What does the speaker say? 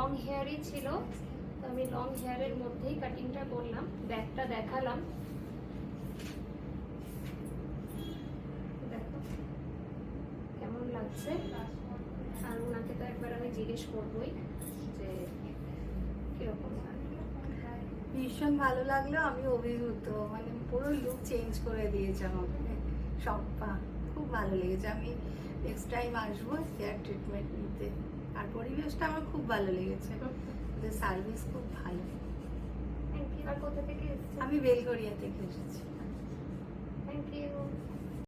Long হেয়ারই ছিল, তো আমি লং হেয়ারের মধ্যেই কাটিংটা করলাম। ব্যাকটা দেখালাম, দেখো কেমন লাগছে। আর ওনাকে তো একবার আমি জিজ্ঞেস করবোই যে কিরকম লাগলো। ভীষণ ভালো লাগলো, আমি অভিভূত, মানে পুরো লুক চেঞ্জ করে দিয়েছে আমাকে শম্পা। খুব ভালো লেগেছে, আমি নেক্সট টাইম আসবো হেয়ার ট্রিটমেন্ট নিতে। আর পরিবেশটা আমার খুব ভালো লেগেছে, ওদের সার্ভিস খুব ভালো। আর কোথা থেকে এসেছে? আমি বেলঘরিয়া থেকে এসেছি।